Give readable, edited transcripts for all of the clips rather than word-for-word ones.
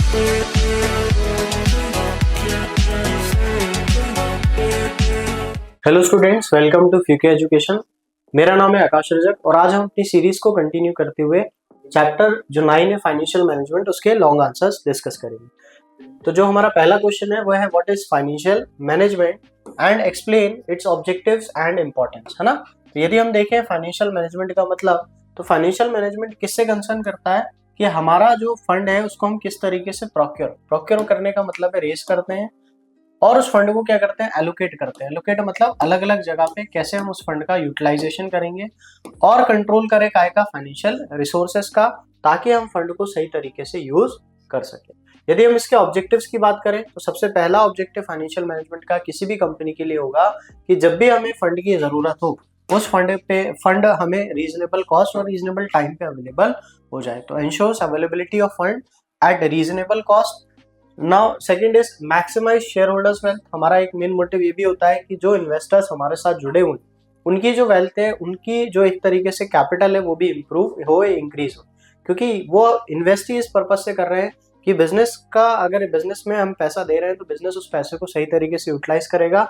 Hello students, welcome to फ्यूके education. मेरा नाम है आकाश रजक और आज हम अपनी सीरीज को कंटिन्यू करते हुए चैप्टर जो 9 है फाइनेंशियल मैनेजमेंट, उसके लॉन्ग आंसर्स डिस्कस करेंगे। तो जो हमारा पहला क्वेश्चन है वो है what is financial management and explain it's objectives and importance, है ना। तो यदि हम देखें फाइनेंशियल मैनेजमेंट का मतलब, तो फाइनेंशियल मैनेजमेंट किससे कंसर्न करता है कि हमारा जो फंड है उसको हम किस तरीके से प्रोक्योर करने का मतलब है रेस करते हैं और उस फंड को क्या करते हैं, एलोकेट करते हैं। एलोकेट मतलब अलग अलग जगह पे कैसे हम उस फंड का यूटिलाइजेशन करेंगे और कंट्रोल करें काय का, फाइनेंशियल रिसोर्सेस का, ताकि हम फंड को सही तरीके से यूज कर सके। यदि हम इसके ऑब्जेक्टिव्स की बात करें तो सबसे पहला ऑब्जेक्टिव फाइनेंशियल मैनेजमेंट का किसी भी कंपनी के लिए होगा कि जब भी हमें फंड की जरूरत हो उस फंड हमें रीजनेबल कॉस्ट और रीजनेबल टाइम पे अवेलेबल हो जाए। तो ensures availability of fund at reasonable cost. Now second is maximise share holders wealth. हमारा एक मेन मोटिव ये भी होता है कि जो इन्वेस्टर्स हमारे साथ जुड़े हुए उनकी जो वेल्थ है, उनकी जो एक तरीके से कैपिटल है वो भी इम्प्रूव हो, इंक्रीज हो, क्योंकि वो इन्वेस्ट ही इस पर्पज से कर रहे हैं कि बिजनेस का, अगर बिजनेस में हम पैसा दे रहे हैं तो बिजनेस उस पैसे को सही तरीके से यूटिलाइज करेगा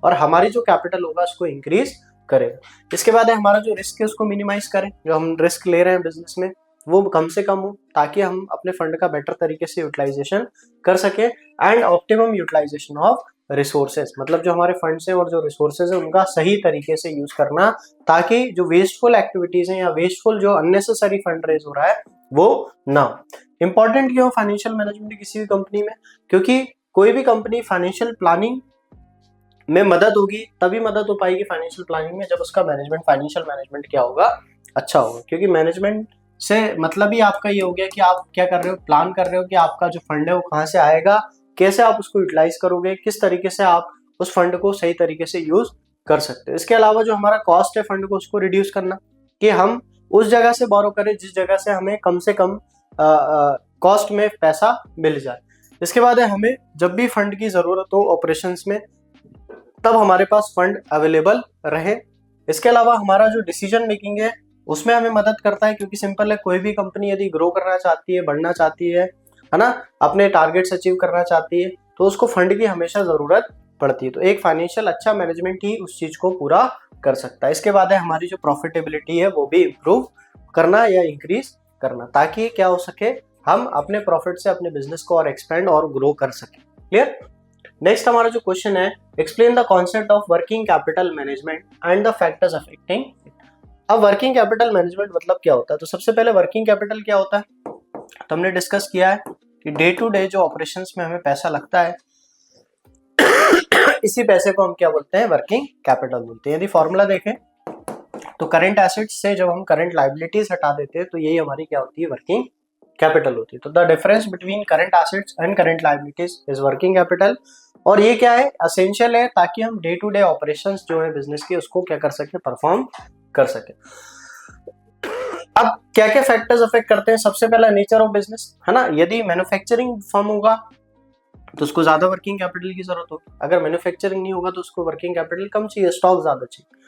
और हमारी जो कैपिटल होगा उसको इंक्रीज करेगा। इसके बाद है हमारा जो रिस्क है उसको मिनिमाइज करें। जो हम रिस्क ले रहे हैं बिजनेस में वो कम से कम हो ताकि हम अपने फंड का बेटर तरीके से यूटिलाइजेशन कर सके। And optimum utilisation of resources, मतलब जो हमारे फंड्स हैं और जो रिसोर्सेज है उनका सही तरीके से यूज करना, ताकि जो वेस्टफुल एक्टिविटीज हैं या वेस्टफुल जो अननेसेसरी फंड रेज हो रहा है वो ना हो। इंपॉर्टेंट क्यों फाइनेंशियल मैनेजमेंट किसी भी कंपनी में, क्योंकि कोई भी कंपनी फाइनेंशियल प्लानिंग में मदद होगी, तभी मदद हो पाएगी फाइनेंशियल प्लानिंग में जब उसका मैनेजमेंट, फाइनेंशियल मैनेजमेंट क्या होगा, अच्छा होगा। क्योंकि मैनेजमेंट से मतलब ही आपका ये हो गया कि आप क्या कर रहे हो, प्लान कर रहे हो कि आपका जो फंड है वो कहाँ से आएगा, कैसे आप उसको यूटिलाइज करोगे, किस तरीके से आप उस फंड को सही तरीके से यूज कर सकते हो। इसके अलावा जो हमारा कॉस्ट है फंड को, उसको रिड्यूस करना, कि हम उस जगह से बोरो करें जिस जगह से हमें कम से कम कॉस्ट में पैसा मिल जाए। इसके बाद है हमें जब भी फंड की जरूरत हो ऑपरेशंस में, तब हमारे पास फंड अवेलेबल रहे। इसके अलावा हमारा जो डिसीजन मेकिंग है उसमें हमें मदद करता है, क्योंकि सिंपल है, कोई भी कंपनी यदि ग्रो करना चाहती है, बढ़ना चाहती है ना, अपने टारगेट्स अचीव करना चाहती है, तो उसको फंड की हमेशा जरूरत पड़ती है। तो एक फाइनेंशियल अच्छा मैनेजमेंट ही उस चीज को पूरा कर सकता है। इसके बाद है हमारी जो प्रॉफिटेबिलिटी है वो भी इम्प्रूव करना या इंक्रीज करना, ताकि क्या हो सके, हम अपने प्रॉफिट से अपने बिजनेस को और एक्सपेंड और ग्रो कर सके। क्लियर। नेक्स्ट हमारा जो क्वेश्चन है, explain the concept of working capital management and the factors affecting. अब वर्किंग कैपिटल मैनेजमेंट मतलब क्या होता है, तो सबसे पहले वर्किंग कैपिटल क्या होता है, तो हमने डिस्कस किया है कि डे टू डे जो ऑपरेशंस में हमें पैसा लगता है इसी पैसे को हम क्या बोलते हैं, वर्किंग कैपिटल बोलते हैं। यदि फॉर्मूला देखें तो करंट एसेट्स से जब हम करंट लायबिलिटीज हटा देते हैं तो यही हमारी क्या होती है, वर्किंग कैपिटल होती है। तो the difference between current assets and current liabilities is working capital. और ये क्या है, एसेंशियल है ताकि हम डे टू डे ऑपरेशंस जो है बिजनेस की उसको क्या कर सके, परफॉर्म कर सके। अब क्या क्या फैक्टर्स अफेक्ट करते हैं, सबसे पहला नेचर ऑफ बिजनेस, है ना। यदि मैन्युफैक्चरिंग फर्म होगा तो उसको ज्यादा वर्किंग कैपिटल की जरूरत होगी, अगर मैन्युफैक्चरिंग नहीं होगा तो उसको वर्किंग कैपिटल कम चाहिए, स्टॉक ज्यादा चाहिए,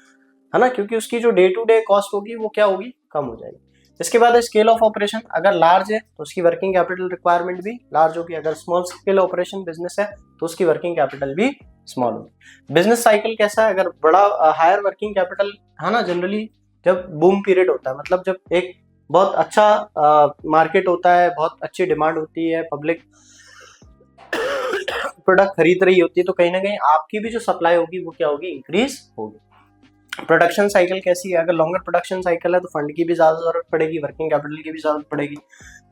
है ना, क्योंकि उसकी जो डे टू डे कॉस्ट होगी वो क्या होगी, कम हो जाएगी। इसके बाद है स्केल ऑफ ऑपरेशन, अगर लार्ज है तो उसकी वर्किंग कैपिटल रिक्वायरमेंट भी लार्ज होगी, अगर स्मॉल स्केल ऑपरेशन बिजनेस है तो उसकी वर्किंग कैपिटल भी स्मॉल होगी। बिजनेस साइकिल कैसा है, अगर बड़ा हायर वर्किंग कैपिटल है ना, जनरली जब बूम पीरियड होता है, मतलब जब एक बहुत अच्छा मार्केट होता है, बहुत अच्छी डिमांड होती है, पब्लिक प्रोडक्ट खरीद रही होती है, तो कहीं ना कहीं आपकी भी जो सप्लाई होगी वो क्या होगी, इंक्रीज होगी। प्रोडक्शन साइकिल कैसी है, अगर लॉन्गर प्रोडक्शन साइकिल है तो फंड की भी ज्यादा जरूरत पड़ेगी, वर्किंग कैपिटल की भी जरूरत पड़ेगी।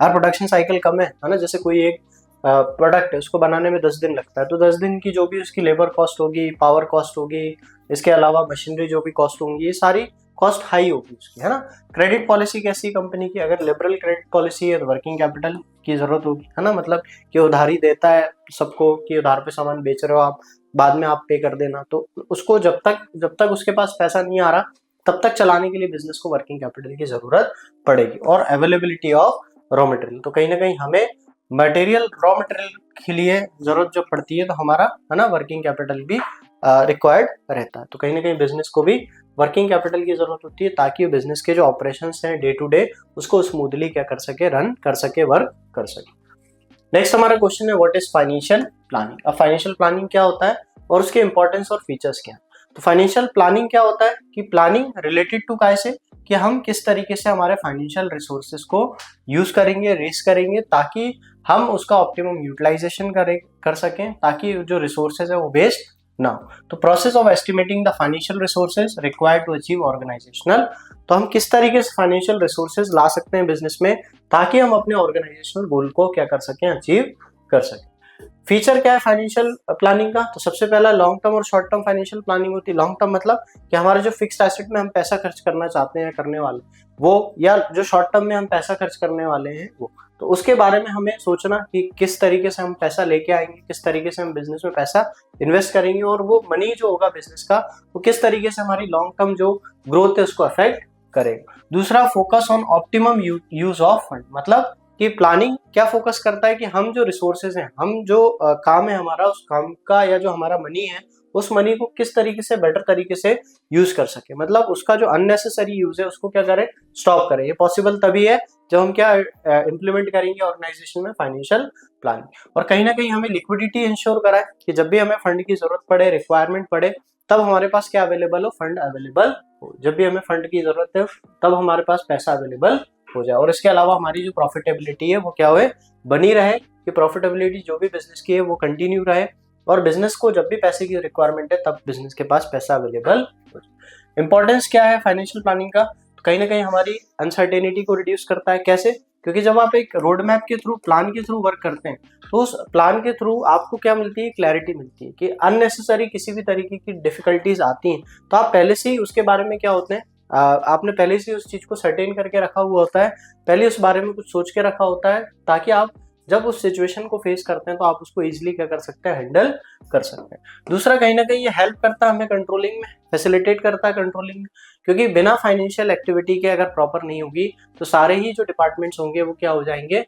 अगर प्रोडक्शन साइकिल कम है ना, जैसे कोई एक प्रोडक्ट है उसको बनाने में 10 दिन लगता है, तो 10 दिन की जो भी उसकी लेबर कॉस्ट होगी, पावर कॉस्ट होगी, इसके अलावा मशीनरी जो भी कॉस्ट होंगी, ये सारी कॉस्ट हाई होगी उसकी, है ना। क्रेडिट पॉलिसी कैसी कंपनी की, अगर लिबरल क्रेडिट पॉलिसी है तो वर्किंग कैपिटल की जरूरत होगी, है ना, मतलब कि उधारी देता है सबको, कि उधार पे सामान बेच रहे हो आप, बाद में आप पे कर देना, तो उसको जब तक उसके पास पैसा नहीं आ रहा तब तक चलाने के लिए बिजनेस को वर्किंग कैपिटल की जरूरत पड़ेगी। और अवेलेबिलिटी ऑफ रॉ मटेरियल, तो कहीं ना कहीं हमें मटेरियल, रॉ मटेरियल के लिए जरूरत जब पड़ती है तो हमारा, है ना, वर्किंग कैपिटल भी रिक्वायर्ड रहता है। तो कहीं ना कहीं बिजनेस को भी वर्किंग कैपिटल की जरूरत होती है ताकि बिजनेस के जो ऑपरेशंस हैं डे टू डे उसको स्मूथली क्या कर सके, रन कर सके, वर्क कर सके। नेक्स्ट हमारा क्वेश्चन है व्हाट इज फाइनेंशियल प्लानिंग। अब फाइनेंशियल प्लानिंग क्या होता है और उसके इंपॉर्टेंस और फीचर्स क्या है। तो फाइनेंशियल प्लानिंग क्या होता है कि प्लानिंग रिलेटेड टू कैसे कि हम किस तरीके से हमारे फाइनेंशियल रिसोर्सेज को यूज करेंगे, रेस करेंगे, ताकि हम उसका ऑप्टिमम यूटिलाइजेशन कर सकें, ताकि जो रिसोर्सेज है वो वेस्ट ना हो। तो process of estimating the financial resources required to achieve organisational, तो हम किस तरीके से फाइनेंशियल रिसोर्सेज ला सकते हैं बिजनेस में ताकि हम अपने ऑर्गेनाइजेशनल गोल को क्या कर सकें, अचीव कर सकें। फीचर क्या है फाइनेंशियल प्लानिंग का। तो सबसे पहला लॉन्ग टर्म और शॉर्ट टर्म फाइनेंशियल प्लानिंग होती है। लॉन्ग टर्म मतलब कि हमारे जो फिक्स्ड एसेट में हम पैसा खर्च करना चाहते हैं, करने वाले वो, या जो शॉर्ट टर्म में हम पैसा खर्च करने वाले हैं वो, तो उसके बारे में हमें सोचना कि किस तरीके से हम पैसा लेके आएंगे, किस तरीके से हम बिजनेस में पैसा इन्वेस्ट करेंगे, और वो मनी जो होगा बिजनेस का वो किस तरीके से हमारी लॉन्ग टर्म जो ग्रोथ है उसको अफेक्ट करेगा। दूसरा, focus on optimum use of fund, मतलब कि प्लानिंग क्या फोकस करता है कि हम जो रिसोर्सेज हैं, हम जो काम है हमारा, उस काम का या जो हमारा मनी है उस मनी को किस तरीके से बेटर तरीके से यूज कर सके, मतलब उसका जो अननेसेसरी यूज है उसको क्या करें, स्टॉप करें। ये पॉसिबल तभी है जब हम क्या इंप्लीमेंट करेंगे ऑर्गेनाइजेशन में फाइनेंशियल प्लानिंग। और कहीं ना कहीं हमें लिक्विडिटी इंश्योर कराए कि जब भी हमें फंड की जरूरत पड़े, रिक्वायरमेंट पड़े, तब हमारे पास क्या अवेलेबल हो, फंड अवेलेबल हो। जब भी हमें फंड की जरूरत है तब हमारे पास पैसा अवेलेबल हो जाए। और इसके अलावा हमारी जो प्रॉफिटेबिलिटी है वो क्या हो, बनी रहे, कि प्रॉफिटेबिलिटी जो भी बिजनेस की है वो कंटिन्यू रहे, और बिजनेस को जब भी पैसे की रिक्वायरमेंट है तब बिजनेस के पास पैसा अवेलेबल हो जाए। इंपॉर्टेंस क्या है फाइनेंशियल प्लानिंग का, तो कहीं ना कहीं हमारी अनसर्टेनिटी को रिड्यूस करता है। कैसे? क्योंकि जब आप एक रोड मैप के थ्रू, प्लान के थ्रू वर्क करते हैं तो उस प्लान के थ्रू आपको क्या मिलती है, क्लैरिटी मिलती है कि अननेसेसरी किसी भी तरीके की डिफिकल्टीज आती हैं तो आप पहले से ही उसके बारे में क्या होते हैं, आपने पहले से उस चीज को सर्टेन करके रखा हुआ होता है, पहले उस बारे में कुछ सोच के रखा होता है, ताकि आप जब उस सिचुएशन को फेस करते हैं तो आप उसको इजीली क्या कर सकते हैं, हैंडल कर सकते हैं। दूसरा, कहीं ना कहीं ये हेल्प करता है हमें कंट्रोलिंग में, फैसिलिटेट करता है कंट्रोलिंग में, क्योंकि बिना फाइनेंशियल एक्टिविटी के अगर प्रॉपर नहीं होगी तो सारे ही जो डिपार्टमेंट्स होंगे वो क्या हो जाएंगे,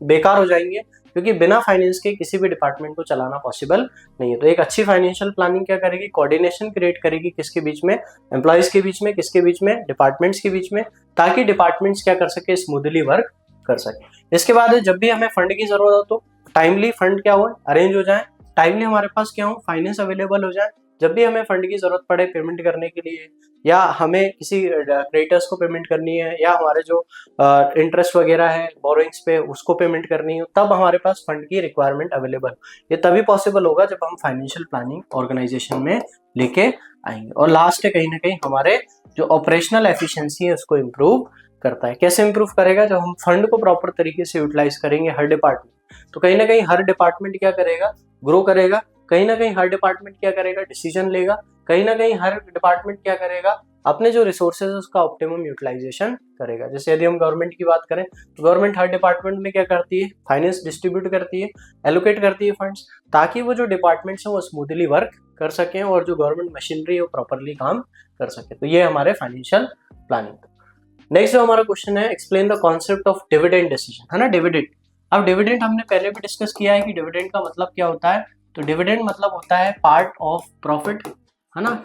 बेकार हो जाएंगे, क्योंकि बिना फाइनेंस के किसी भी डिपार्टमेंट को चलाना पॉसिबल नहीं है। तो एक अच्छी फाइनेंशियल प्लानिंग क्या करेगी, कोऑर्डिनेशन क्रिएट करेगी, किसके बीच में, एम्प्लॉयज के बीच में, किसके बीच में, डिपार्टमेंट्स के बीच में, ताकि डिपार्टमेंट्स क्या कर सके, स्मूथली वर्क कर सके। इसके बाद जब भी हमें फंड की जरूरत हो तो टाइमली फंड क्या हो, अरेंज हो जाए, टाइमली हमारे पास क्या हो, फाइनेंस अवेलेबल हो जाए। जब भी हमें फंड की जरूरत पड़े पेमेंट करने के लिए, या हमें किसी क्रेडिटर्स को पेमेंट करनी है, या हमारे जो इंटरेस्ट वगैरह है बोरोइंग्स पे उसको पेमेंट करनी हो, तब हमारे पास फंड की रिक्वायरमेंट अवेलेबल। ये तभी पॉसिबल होगा जब हम फाइनेंशियल प्लानिंग ऑर्गेनाइजेशन में लेके आएंगे। और लास्ट है कहीं ना कहीं हमारे जो ऑपरेशनल एफिशिएंसी है उसको इम्प्रूव करता है। कैसे इंप्रूव करेगा, जब हम फंड को प्रॉपर तरीके से यूटिलाइज करेंगे हर डिपार्टमेंट, तो कहीं ना कहीं हर डिपार्टमेंट क्या करेगा, ग्रो करेगा, कहीं ना कहीं हर डिपार्टमेंट क्या करेगा, डिसीजन लेगा, कहीं ना कहीं हर डिपार्टमेंट क्या करेगा, अपने जो रिसोर्सेज है उसका ऑप्टिमम यूटिलाइजेशन करेगा। जैसे यदि हम गवर्नमेंट की बात करें तो गवर्नमेंट हर डिपार्टमेंट में क्या करती है, फाइनेंस डिस्ट्रीब्यूट करती है, एलोकेट करती है फंड्स, ताकि वो जो डिपार्टमेंट्स हैं वो स्मूथली वर्क कर सकें और जो गवर्नमेंट मशीनरी है वो प्रॉपरली काम कर सके। तो ये हमारे फाइनेंशियल प्लानिंग। नेक्स्ट जो हमारा क्वेश्चन है, explain the concept of dividend decision, है ना, डिविडेंड। अब डिविडेंड हमने पहले भी डिस्कस किया है कि डिविडेंड का मतलब क्या होता है। तो डिविडेंड मतलब होता है पार्ट ऑफ प्रॉफिट, है ना,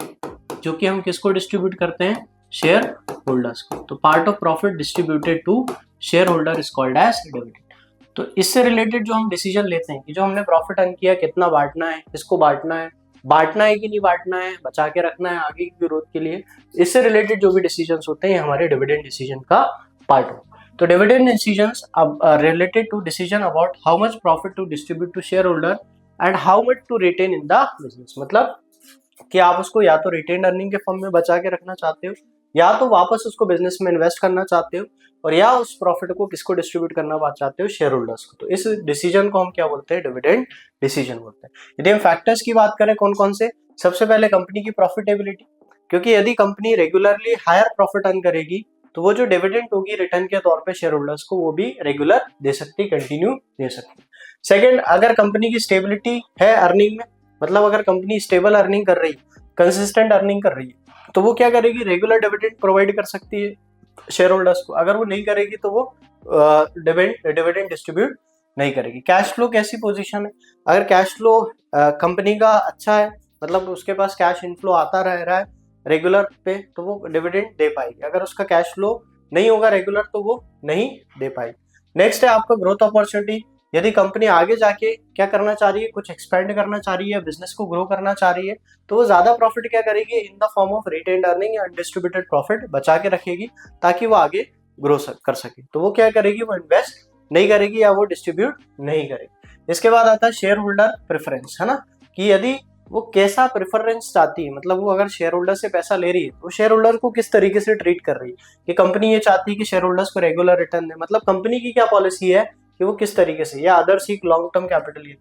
जो कि हम किसको डिस्ट्रीब्यूट करते हैं, शेयर होल्डर्स को। तो part of profit distributed to share holder is called as dividend. तो इससे रिलेटेड जो हम डिसीजन लेते हैं कि जो हमने प्रॉफिट अर्न किया कितना बांटना है, किसको बांटना है कि नहीं बांटना है, बचा के रखना है आगे की ग्रोथ के लिए, इससे रिलेटेड जो भी डिसीजंस होते हैं हमारे डिविडेंड डिसीजन का पार्ट हो। तो dividend decisions related to decision about how much profit to distribute to share holder and how much to retain in the business, मतलब कि आप उसको या तो रिटेन अर्निंग के फॉर्म में बचा के रखना चाहते हो, या तो वापस उसको बिजनेस में इन्वेस्ट करना चाहते हो, और या उस प्रॉफिट को किसको डिस्ट्रीब्यूट करना चाहते हो, शेयर होल्डर्स को। तो इस डिसीजन को हम क्या बोलते हैं, डिविडेंड डिसीजन बोलते हैं। यदि हम फैक्टर्स की बात करें कौन कौन से, सबसे पहले कंपनी की प्रॉफिटेबिलिटी, क्योंकि यदि company regularly higher profit earn करेगी तो वो जो डिविडेंड होगी रिटर्न के तौर पे शेयर होल्डर्स को वो भी रेगुलर दे सकती, कंटिन्यू दे सकती। सेकंड, अगर कंपनी की स्टेबिलिटी है अर्निंग में, मतलब अगर कंपनी स्टेबल अर्निंग कर रही है, कंसिस्टेंट अर्निंग कर रही है, तो वो क्या करेगी, रेगुलर डिविडेंड प्रोवाइड कर सकती है शेयर होल्डर्स को। अगर वो नहीं करेगी तो वो डिविडेंड डिस्ट्रीब्यूट नहीं करेगी। कैश फ्लो कैसी पोजीशन है, अगर कैश फ्लो कंपनी का अच्छा है, मतलब उसके पास कैश इनफ्लो आता रह रहा है रेगुलर पे, तो वो डिविडेंड दे पाएगी। अगर उसका कैश फ्लो नहीं होगा रेगुलर तो वो नहीं दे पाएगी। नेक्स्ट है आपका ग्रोथ अपॉर्चुनिटी। यदि कंपनी आगे जाके क्या करना चाह रही है, कुछ एक्सपेंड करना चाह रही है, बिजनेस को ग्रो करना चाह रही है, तो वो ज्यादा प्रॉफिट क्या करेगी, in the form of retained earning या अनडिस्ट्रीब्यूटेड प्रॉफिट बचा के रखेगी ताकि वो आगे ग्रो कर सके। तो वो क्या करेगी, वो इन्वेस्ट नहीं करेगी या वो डिस्ट्रीब्यूट नहीं करेगी। इसके बाद आता है शेयर होल्डर प्रेफरेंस, है ना, कि यदि वो कैसा प्रेफरेंस चाहती है, मतलब वो अगर शेयर होल्डर से पैसा ले रही है तो शेयर होल्डर को किस तरीके से ट्रीट कर रही है। कि कंपनी ये चाहती है कि शेयर होल्डर्स को रेगुलर रिटर्न दे, मतलब कंपनी की क्या पॉलिसी है कि वो किस तरीके से, या other seek long term capital,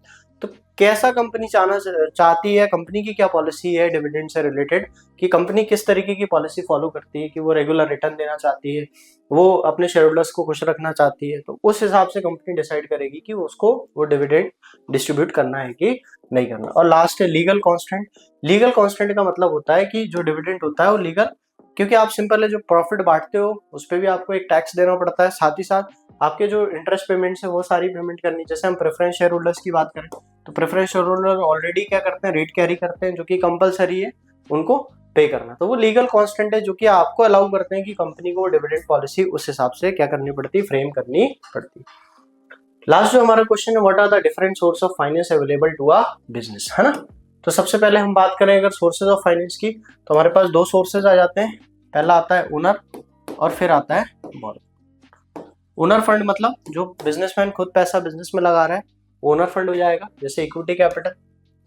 तो कैसा कंपनी चाहती है, कंपनी की क्या पॉलिसी है डिविडेंड से रिलेटेड, कि कंपनी किस तरीके की पॉलिसी फॉलो करती है, कि वो रेगुलर रिटर्न देना चाहती है, वो अपने शेयर होल्डर्स को खुश रखना चाहती है, तो उस हिसाब से कंपनी डिसाइड करेगी कि उसको वो डिविडेंड डिस्ट्रीब्यूट करना है कि नहीं करना। और लास्ट है लीगल कॉन्स्टेंट। लीगल कॉन्स्टेंट का मतलब होता है कि जो डिविडेंड होता है वो लीगल, क्योंकि आप सिंपल है जो प्रॉफिट बांटते हो उस पर भी आपको एक टैक्स देना पड़ता है, साथ ही साथ आपके जो इंटरेस्ट पेमेंट्स है वो सारी पेमेंट करनी। जैसे हम प्रेफरेंस शेयर होल्डर्स की बात करें तो प्रेफरेंस शेयर होल्डर ऑलरेडी क्या करते हैं, रेट कैरी करते हैं, जो कि कंपलसरी है उनको पे करना। तो वो लीगल कांस्टेंट है जो कि आपको अलाउ करते हैं कि कंपनी को डिविडेंड पॉलिसी उस हिसाब से क्या करनी पड़ती है, फ्रेम करनी पड़ती है। लास्ट जो हमारा क्वेश्चन है, what are the different source of finance available to a business, है ना। तो सबसे पहले हम बात करें अगर सोर्सेज ऑफ फाइनेंस की, तो हमारे पास दो सोर्सेज आ जाते हैं। पहला आता है ओनर और फिर आता है बोरो। ओनर फंड मतलब जो बिजनेसमैन खुद पैसा बिजनेस में लगा रहा है, ओनर फंड हो जाएगा। जैसे इक्विटी कैपिटल,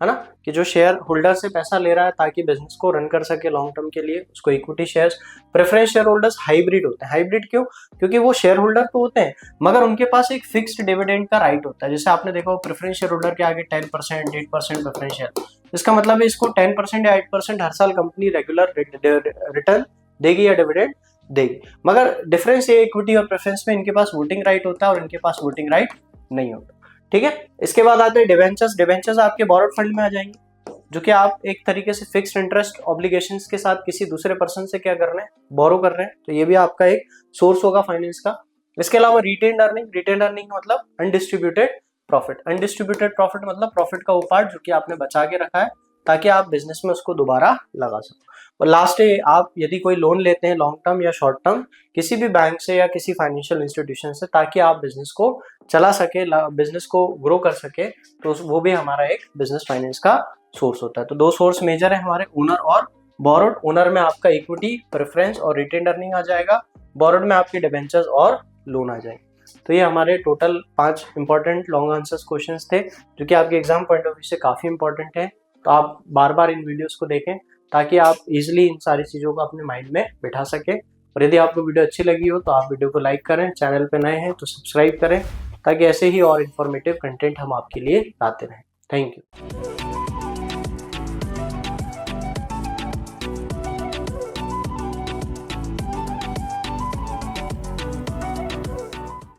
है ना, कि जो शेयर होल्डर से पैसा ले रहा है ताकि बिजनेस को रन कर सके लॉन्ग टर्म के लिए, उसको equity shares. Preference share holders hybrid होते हैं। हाइब्रिड क्यों, क्योंकि वो शेयर होल्डर तो होते हैं मगर उनके पास एक फिक्स्ड डिविडेंड का राइट होता है। जैसे आपने देखा प्रेफरेंस शेयर होल्डर के आगे 10%, 8% प्रेफरेंस शेयर, इसका मतलब है इसको 10% या 8% हर साल कंपनी रेगुलर रिटर्न देगी या डिविडेंड देगी। मगर डिफरेंस ये इक्विटी और प्रेफरेंस में इनके पास वोटिंग राइट होता है और इनके पास वोटिंग राइट नहीं होता। ठीक है, इसके बाद आते हैं डिवेंचर्स। डिवेंचर्स आपके बोरोड फंड में आ जाएंगे, जो कि आप एक तरीके से फिक्स्ड इंटरेस्ट ऑब्लिगेशंस के साथ किसी दूसरे पर्सन से क्या कर रहे हैं, बोरो कर रहे हैं, तो ये भी आपका एक सोर्स होगा फाइनेंस का। इसके अलावा रिटेन्ड अर्निंग। रिटेन्ड अर्निंग मतलब अनडिस्ट्रीब्यूटेड प्रॉफिट। अनडिस्ट्रीब्यूटेड प्रॉफिट मतलब प्रॉफिट का वो पार्ट जो कि आपने बचा के रखा है ताकि आप बिजनेस में उसको दोबारा लगा सको। और लास्ट है, आप यदि कोई लोन लेते हैं लॉन्ग टर्म या शॉर्ट टर्म किसी भी बैंक से या किसी फाइनेंशियल इंस्टीट्यूशन से ताकि आप बिजनेस को चला सके, बिजनेस को ग्रो कर सके, तो वो भी हमारा एक बिजनेस फाइनेंस का सोर्स होता है। तो दो सोर्स मेजर है हमारे, ओनर और बोरोड। ओनर में आपका इक्विटी, प्रेफरेंस और रिटेन्ड अर्निंग आ जाएगा, बोरोड में आपके डिबेंचर्स और लोन आ जाएंगे। तो ये हमारे total 5 important long answers questions थे जो कि आपके एग्जाम पॉइंट ऑफ व्यू से काफी इंपॉर्टेंट है। तो आप बार बार इन वीडियोस को देखें ताकि आप इजिली इन सारी चीज़ों को अपने माइंड में बिठा सकें। और यदि आपको वीडियो अच्छी लगी हो तो आप वीडियो को लाइक करें, चैनल पे नए हैं तो सब्सक्राइब करें ताकि ऐसे ही और इन्फॉर्मेटिव कंटेंट हम आपके लिए लाते रहें। Thank you.